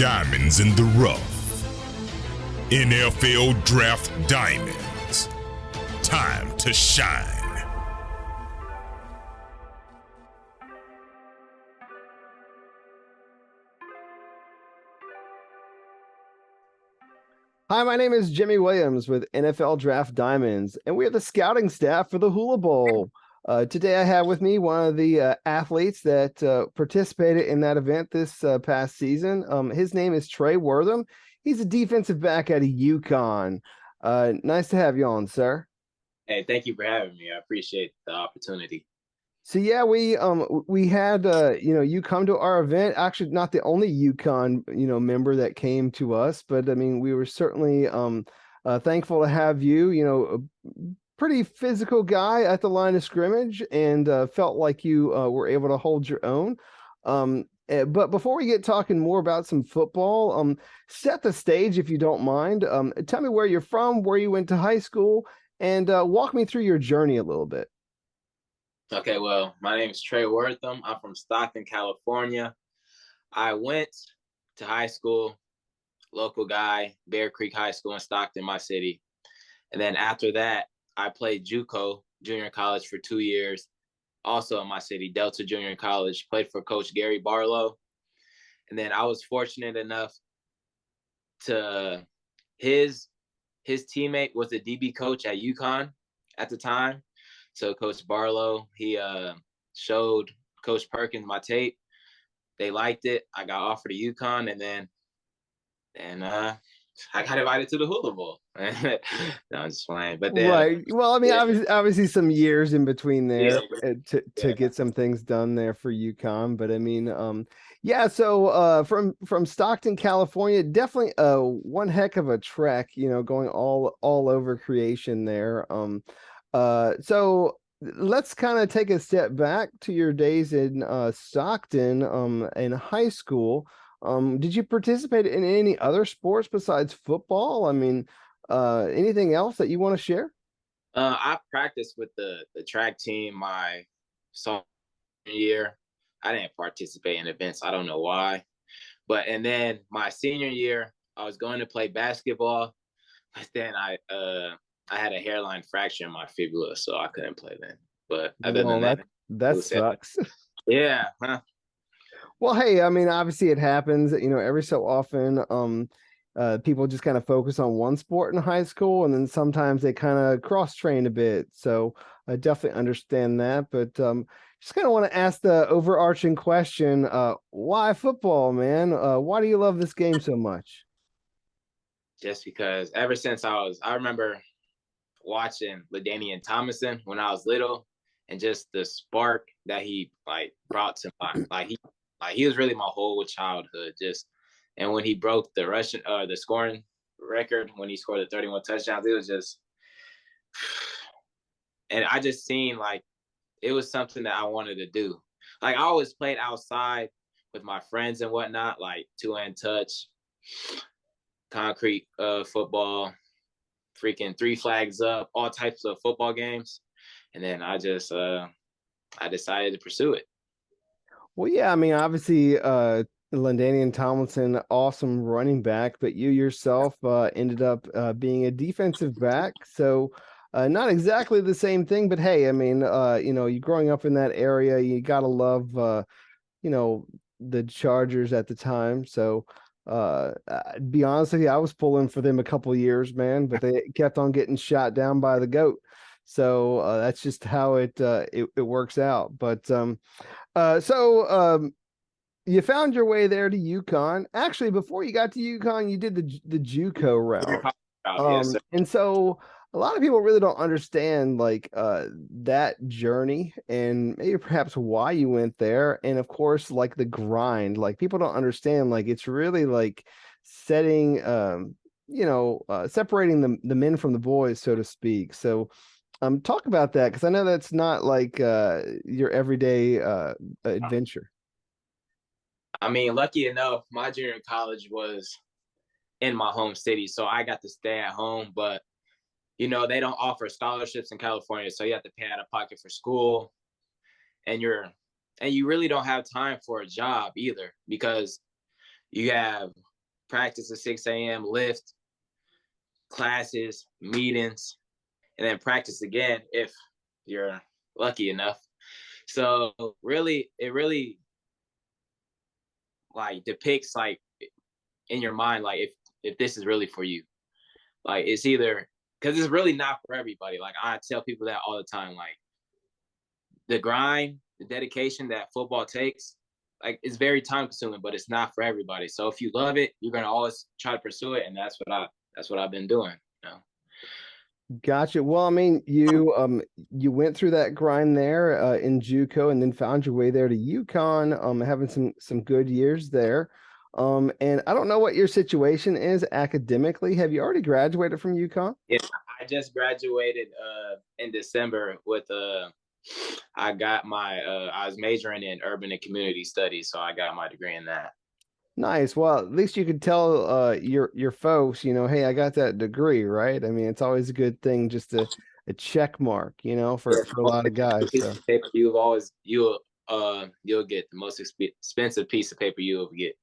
Diamonds in the rough. NFL Draft Diamonds. Time to shine. Hi, my name is Jimmy Williams with NFL Draft Diamonds, and we are the scouting staff for the Hula Bowl. Today I have with me one of the athletes that participated in that event this past season. His name is Trey Wortham. He's a defensive back out of UConn. Nice to have you on, sir. Hey, thank you for having me. I appreciate the opportunity. So yeah, we had you come to our event. Actually, not the only UConn member that came to us, but I mean we were certainly thankful to have you. A pretty physical guy at the line of scrimmage, and felt like you were able to hold your own. But before we get talking more about some football, set the stage if you don't mind. Tell me where you're from, where you went to high school, and walk me through your journey a little bit. Okay, well, my name is Trey Wortham. I'm from Stockton, California. I went to high school, local guy, Bear Creek High School in Stockton, my city. And then after that, I played JUCO, junior college, for 2 years, also in my city, Delta Junior College, played for Coach Gary Barlow. And then I was fortunate enough to his teammate was a DB coach at UConn at the time. So Coach Barlow, he showed Coach Perkins my tape. They liked it. I got offered to UConn, and I got invited to the Hula Bowl. No, I'm just playing. But then, right. Well, I mean, yeah, obviously some years in between there yeah, to get some things done there for UConn. But I mean, yeah. So from Stockton, California, definitely one heck of a trek. Going all over creation there. So let's kind of take a step back to your days in Stockton, in high school. Did you participate in any other sports besides football? I mean, anything else that you want to share? I practiced with the track team my sophomore year. I didn't participate in events. I don't know why. And then my senior year, I was going to play basketball, but then I had a hairline fracture in my fibula, so I couldn't play then. But other Well, than that, that it was it. sucks. Yeah. Huh? Well, hey, I mean, obviously it happens, every so often. People just kind of focus on one sport in high school, and then sometimes they kind of cross train a bit. So I definitely understand that. But just kind of want to ask the overarching question: why football, man? Why do you love this game so much? Just because ever since I remember watching LaDainian Tomlinson when I was little, and just the spark that he brought to he was really my whole childhood. And when he broke the scoring record, when he scored the 31 touchdowns, it was just, and I just seen it was something that I wanted to do. I always played outside with my friends and whatnot, like two-hand touch, concrete football, freaking three flags up, all types of football games. And then I decided to pursue it. Well, yeah, I mean, obviously, LaDainian Tomlinson, awesome running back, but you yourself ended up being a defensive back. So, not exactly the same thing, but hey, I mean, you growing up in that area, you gotta love, the Chargers at the time. So, to be honest with you, I was pulling for them a couple of years, man, but they kept on getting shot down by the goat. So that's just how it works out. But you found your way there to UConn. Actually, before you got to UConn, you did the JUCO route. Yes, sir. And so a lot of people really don't understand that journey, and maybe perhaps why you went there. And of course, like the grind, like people don't understand, like it's really like setting separating the men from the boys, so to speak. So talk about that, because I know that's not like your everyday adventure. I mean, lucky enough, my junior college was in my home city, so I got to stay at home. But they don't offer scholarships in California, so you have to pay out of pocket for school, and you really don't have time for a job either, because you have practice at 6 a.m., lift, classes, meetings, and then practice again if you're lucky enough. So really, it really like depicts like in your mind, like if this is really for you. Like it's either because it's really not for everybody. Like I tell people that all the time. Like the grind, the dedication that football takes, like it's very time consuming, but it's not for everybody. So if you love it, you're gonna always try to pursue it, and that's what I've been doing. You know? Gotcha. Well, I mean, you went through that grind there in JUCO and then found your way there to UConn, having some good years there. And I don't know what your situation is academically. Have you already graduated from UConn? Yeah, I just graduated in December with I got my I was majoring in urban and community studies, so I got my degree in that. Nice. Well, at least you could tell your folks, hey, I got that degree, right? I mean, it's always a good thing, just a check mark, for a lot of guys. So You'll get the most expensive pice of paper you'll get.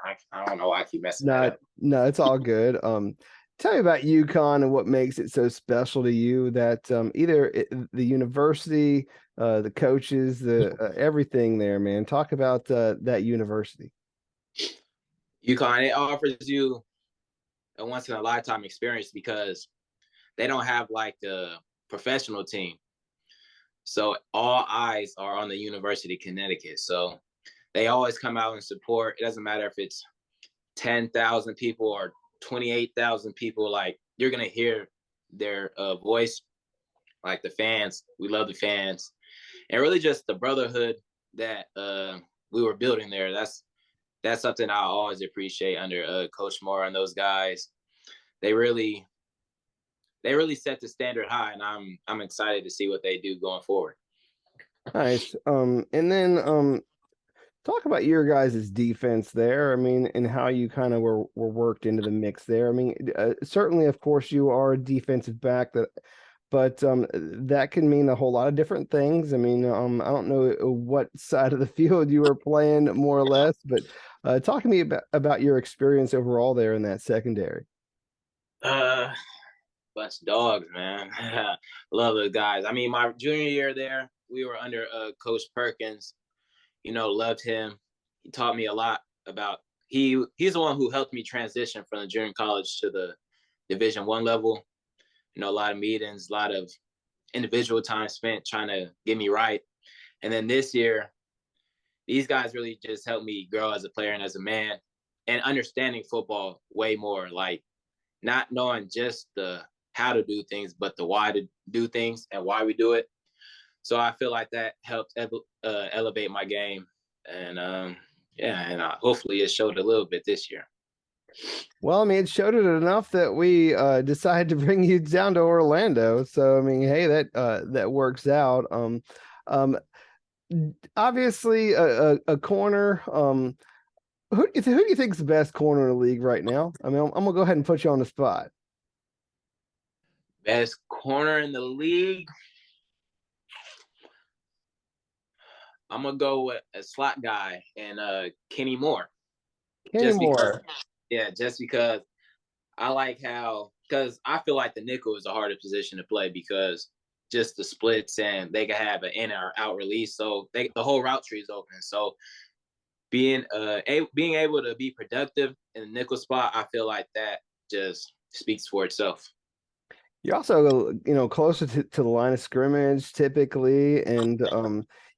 I don't know why I keep messing that no, up. no, it's all good. Tell me about UConn and what makes it so special to you that either the university, the coaches, the everything there, man. Talk about that university. UConn, it offers you a once in a lifetime experience because they don't have like the professional team. So all eyes are on the University of Connecticut. So they always come out and support. It doesn't matter if it's 10,000 people or 28,000 people. Like you're gonna hear their voice, like the fans. We love the fans, and really just the brotherhood that we were building there. That's something I always appreciate under Coach Moore and those guys. They really set the standard high, and I'm excited to see what they do going forward. Nice. And then talk about your guys' defense there. I mean, and how you kind of were worked into the mix there. I mean, certainly, of course, you are a defensive back but that can mean a whole lot of different things. I mean, I don't know what side of the field you were playing more or less, but talk to me about your experience overall there in that secondary. Bunch of dogs, man. Love those guys. I mean, my junior year there, we were under Coach Perkins. Loved him. He taught me a lot about. He's the one who helped me transition from the junior college to the Division I level. A lot of meetings, a lot of individual time spent trying to get me right. And then this year, these guys really just helped me grow as a player and as a man, and understanding football way more. Like not knowing just the how to do things, but the why to do things and why we do it. So I feel like that helped elevate my game, and hopefully it showed a little bit this year. Well, I mean, it showed it enough that we decided to bring you down to Orlando. So, I mean, hey, that works out. Obviously, a corner. Who do you think is the best corner in the league right now? I mean, I'm gonna go ahead and put you on the spot. Best corner in the league. I'm gonna go with a slot guy and Kenny Moore. Kenny Moore. Just because I like because I feel like the nickel is a harder position to play because just the splits and they can have an in or out release, so the whole route tree is open. So being able to be productive in the nickel spot, I feel like that just speaks for itself. You're also, closer to the line of scrimmage typically, and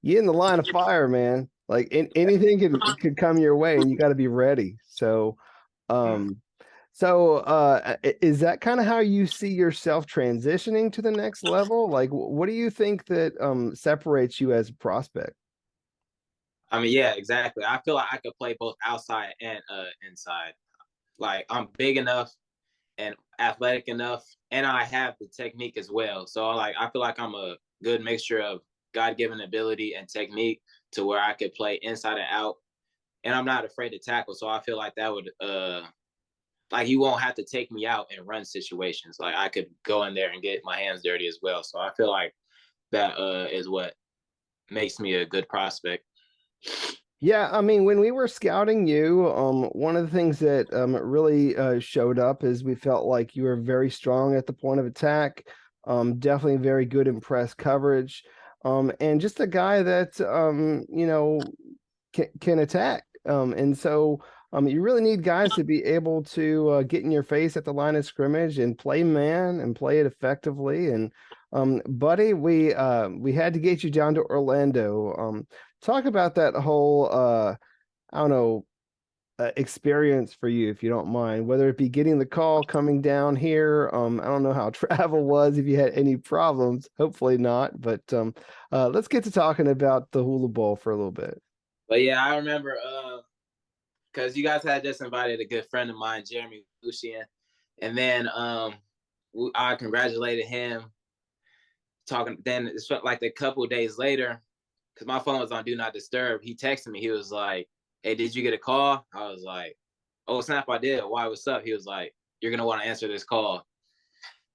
you in the line of fire, man. Like anything could come your way, and you got to be ready. So, is that kind of how you see yourself transitioning to the next level? Like, what do you think that separates you as a prospect? I mean, yeah, exactly. I feel like I could play both outside and inside. Like I'm big enough and athletic enough, and I have the technique as well. So like I feel like I'm a good mixture of God-given ability and technique to where I could play inside and out, and I'm not afraid to tackle. So I feel like that would like you won't have to take me out in run situations. Like I could go in there and get my hands dirty as well. So I feel like that is what makes me a good prospect. Yeah, I mean, when we were scouting you, one of the things that really showed up is we felt like you were very strong at the point of attack, definitely very good in press coverage, and just a guy that can attack. And so you really need guys to be able to get in your face at the line of scrimmage and play man and play it effectively. And buddy, we had to get you down to Orlando. Talk about that whole I don't know experience for you, if you don't mind, whether it be getting the call coming down here. I don't know how travel was, if you had any problems. Hopefully not, but let's get to talking about the Hula Bowl for a little bit. But yeah, I remember because you guys had just invited a good friend of mine, Jeremy Lucian, and then I congratulated him. Talking, then it felt like a couple of days later, because my phone was on Do Not Disturb. He texted me. He was like, "Hey, did you get a call?" I was like, "Oh snap, I did. Why? What's up?" He was like, "You're gonna want to answer this call."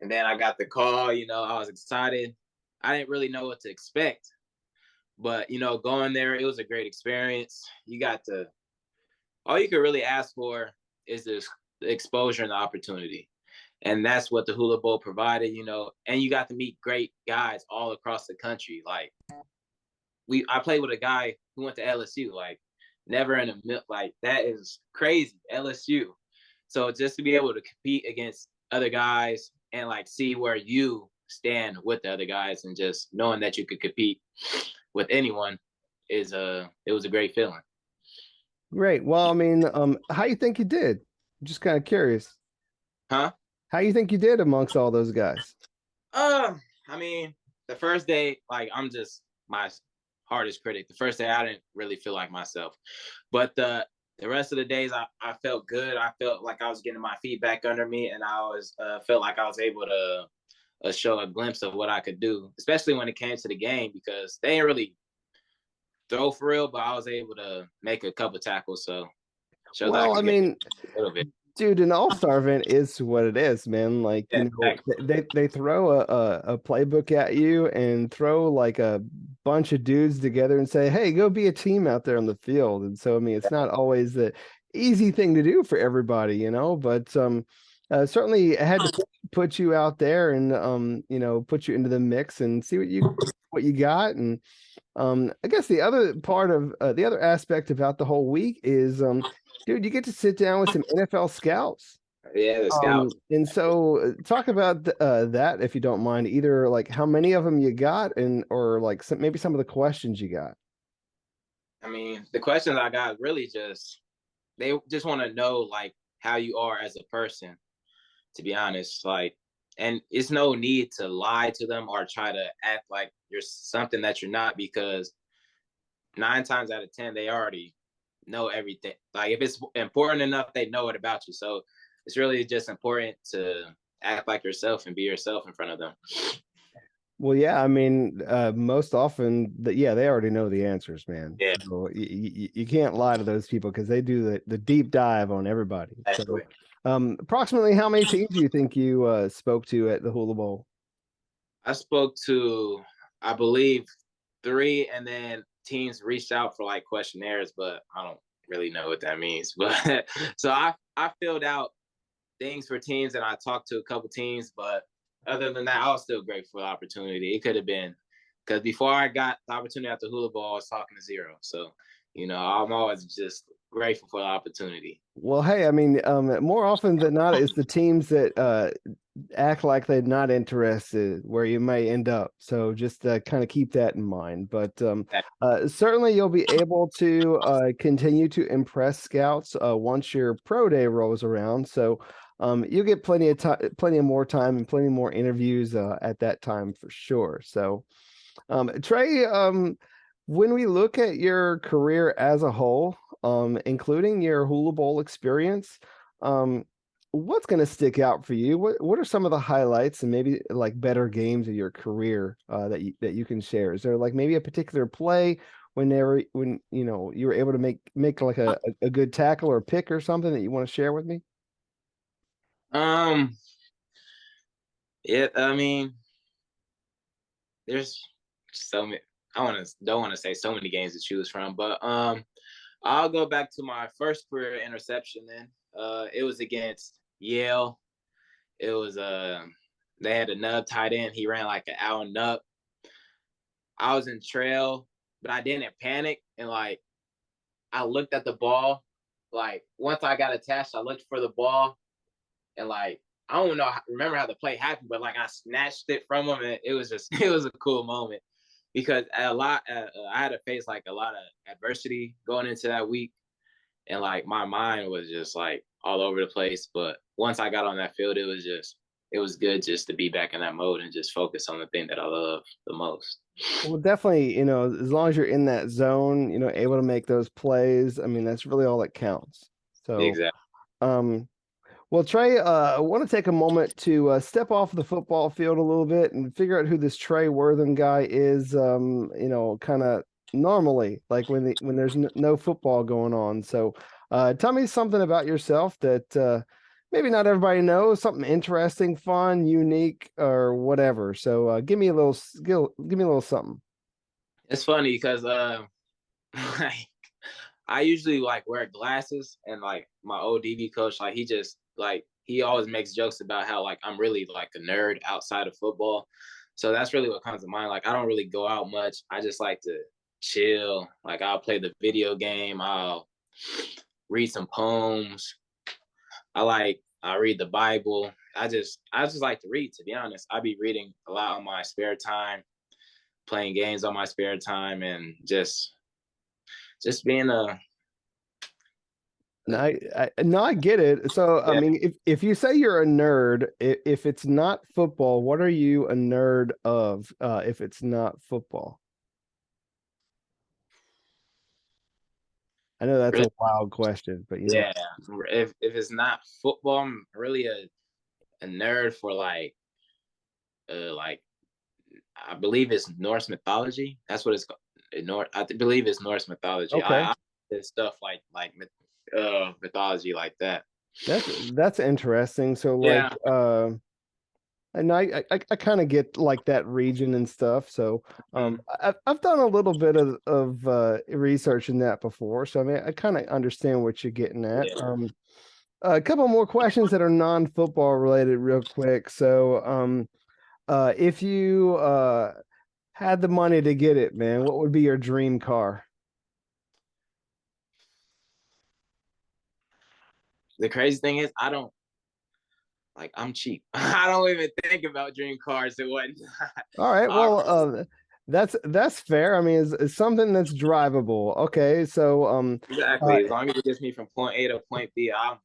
And then I got the call. I was excited. I didn't really know what to expect, but going there, it was a great experience. You got to all you could really ask for is the exposure and the opportunity. And that's what the Hula Bowl provided. And you got to meet great guys all across the country. Like I played with a guy who went to LSU, like never in a like that is crazy. LSU. So just to be able to compete against other guys and like see where you stand with the other guys and just knowing that you could compete with anyone it was a great feeling. Great. Well, I mean, how you think you did? I'm just kind of curious. Huh? How you think you did amongst all those guys? I mean, the first day, like I'm just my hardest critic. The first day I didn't really feel like myself. But the rest of the days I felt good. I felt like I was getting my feet back under me and I was felt like I was able to show a glimpse of what I could do, especially when it came to the game because they didn't really throw for real, but I was able to make a couple tackles, so shows I Well, I could get mean, a little bit. dude, an all-star event is what it is, man. Like, Yeah, they throw a playbook at you and throw like a bunch of dudes together and say, "Hey, go be a team out there on the field." And so, I mean, it's not always the easy thing to do for everybody, but certainly I had to put you out there and put you into the mix and see what you got. And I guess the other part of the other aspect about the whole week is dude, you get to sit down with some NFL scouts. yeah, the scouts. And so talk about that if you don't mind, either like how many of them you got and or like maybe some of the questions you got. I mean, the questions I got really just they just want to know like how you are as a person, to be honest. Like, and it's no need to lie to them or try to act like you're something that you're not because 9 times out of 10 they already know everything. Like if it's important enough, they know it about you. So it's really just important to act like yourself and be yourself in front of them. Well, yeah, I mean, most often that yeah, they already know the answers, man. Yeah. So you can't lie to those people because they do the deep dive on everybody. So, approximately how many teams do you think you spoke to at the Hula Bowl? I spoke to, I believe, 3, and then teams reached out for like questionnaires, but I don't really know what that means. But so I filled out things for teams and I talked to a couple teams, but other than that, I was still grateful for the opportunity. It could have been because before I got the opportunity at the Hula Bowl, I was talking to zero. So, I'm always just grateful for the opportunity. Well, hey, I mean, more often than not, it's the teams that act like they're not interested where you may end up. So just kind of keep that in mind. But certainly you'll be able to continue to impress scouts once your pro day rolls around. So you'll get plenty of time, plenty of more time, and plenty more interviews at that time for sure. So Trey, when we look at your career as a whole, including your Hula Bowl experience, what's going to stick out for you? What are some of the highlights and maybe like better games of your career that you can share? Is there like maybe a particular play when you were able to make like a good tackle or pick or something that you want to share with me? Um, yeah, I mean, there's so many. don't want to say so many games to choose from, but I'll go back to my first career interception. Then it was against Yale. It was they had a nub tight end. He ran like an out nub. I was in trail, but I didn't panic, and like I looked at the ball. Like once I got attached, I looked for the ball, and like I don't remember how the play happened, but like I snatched it from him, and it was it was a cool moment because I had to face like a lot of adversity going into that week, and like my mind was just like all over the place. But once I got on that field, it was good just to be back in that mode and just focus on the thing that I love the most. Well, definitely, as long as you're in that zone, able to make those plays, I mean, that's really all that counts. So, Exactly. Well, Trey, I want to take a moment to step off the football field a little bit and figure out who this Trey Wortham guy is. Kind of normally, like when there's no football going on. So, tell me something about yourself that maybe not everybody knows. Something interesting, fun, unique, or whatever. So, give me a little something. It's funny because like I usually like wear glasses, and like my old DB coach, like he always makes jokes about how like I'm really like a nerd outside of football. So that's really what comes to mind. Like I don't really go out much. I just like to chill. Like I'll play the video game. I'll read some poems. I read the Bible. I just like to read, to be honest. I be reading a lot on my spare time, playing games on my spare time, and just being a No, I get it. So, I mean, if you say you're a nerd, if it's not football, what are you a nerd of? If it's not football, I know that's really, a wild question, but yeah. If it's not football, I'm really a nerd for like I believe it's Norse mythology. That's what it's called. I believe it's Norse mythology. Okay, I stuff like mythology like that. that's interesting. So, like, Yeah. and I kind of get like that region and stuff. So, I've done a little bit of research in that before. So, I mean, I kind of understand what you're getting at. Yeah. A couple more questions that are non-football related, real quick. So, if you had the money to get it, man, what would be your dream car? The crazy thing is, I'm cheap. I don't even think about dream cars and whatnot. All right, I well, that's fair. I mean, it's something that's drivable. Okay, so exactly. As long as it gets me from point A to point B, I'm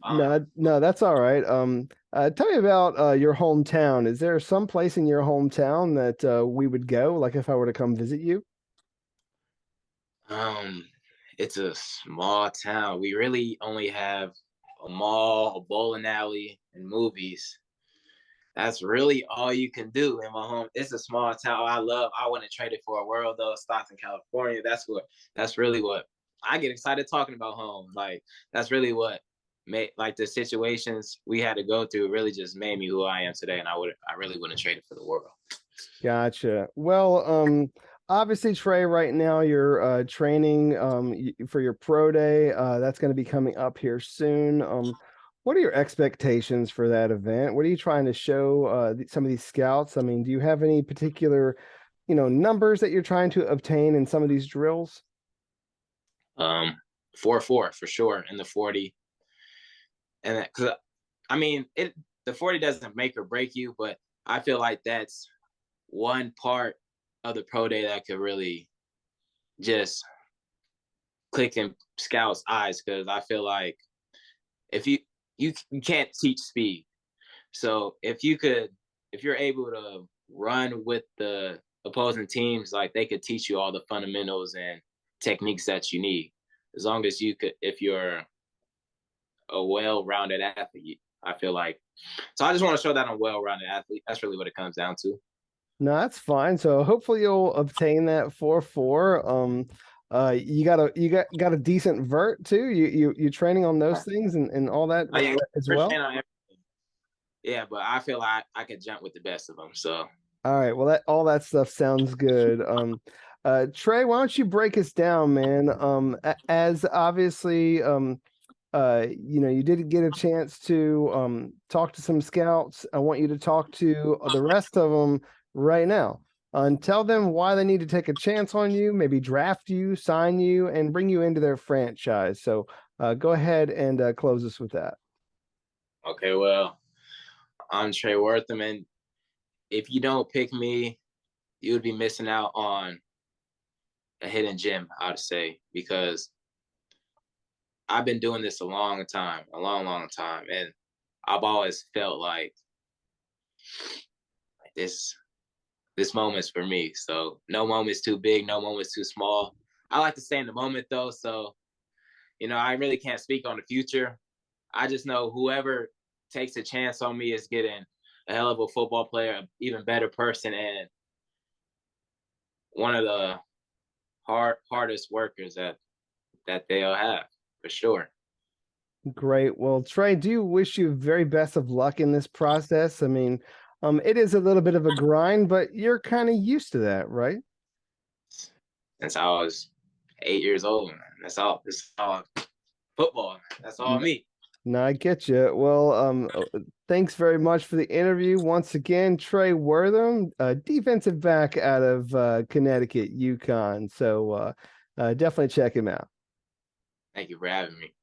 fine. no, that's all right. Tell me about your hometown. Is there some place in your hometown that we would go, like if I were to come visit you? Um, it's a small town. We really only have a mall, a bowling alley, and movies. That's really all you can do in my home. It's a small town. I wouldn't trade it for a world though. Stockton, California. That's really what I get excited talking about home. Like that's really what made like the situations we had to go through really just made me who I am today. And I really wouldn't trade it for the world. Gotcha. Well, obviously, Trey, right now you're training for your pro day. That's going to be coming up here soon. What are your expectations for that event? What are you trying to show some of these scouts? I mean, do you have any particular, numbers that you're trying to obtain in some of these drills? 4-4 for sure in the 40. And because I mean, the 40 doesn't make or break you, but I feel like that's one part of the pro day that could really just click in scouts' eyes, because I feel like if you can't teach speed. So if you're able to run with the opposing teams, like they could teach you all the fundamentals and techniques that you need. As long as if you're a well-rounded athlete, I feel like. So I just want to show that I'm a well-rounded athlete. That's really what it comes down to. No, that's fine. So hopefully you'll obtain that 4-4. You got a decent vert too. You training on those things and all that Yeah, as well. yeah, but I feel like I could jump with the best of them. So All right. Well, all that stuff sounds good. Trey, why don't you break us down, man? As obviously, you did get a chance to talk to some scouts. I want you to talk to the rest of them right now and tell them why they need to take a chance on you, maybe draft you, sign you, and bring you into their franchise. So go ahead and close us with that. Okay, well, I'm Trey Wortham, and if you don't pick me, you would be missing out on a hidden gem, I'd say, because I've been doing this a long time, a long, long time, and I've always felt like this moment's for me. So no moment's too big, no moment's too small. I like to stay in the moment though, so I really can't speak on the future. I just know whoever takes a chance on me is getting a hell of a football player, an even better person, and one of the hardest workers that they'll have for sure. Great. Well, Trey, do wish you very best of luck in this process. I mean, it is a little bit of a grind, but you're kind of used to that, right? Since I was 8 years old, man. That's all. It's all football. That's all me. No, I get you. Well, thanks very much for the interview. Once again, Trey Wortham, defensive back out of Connecticut, UConn. So definitely check him out. Thank you for having me.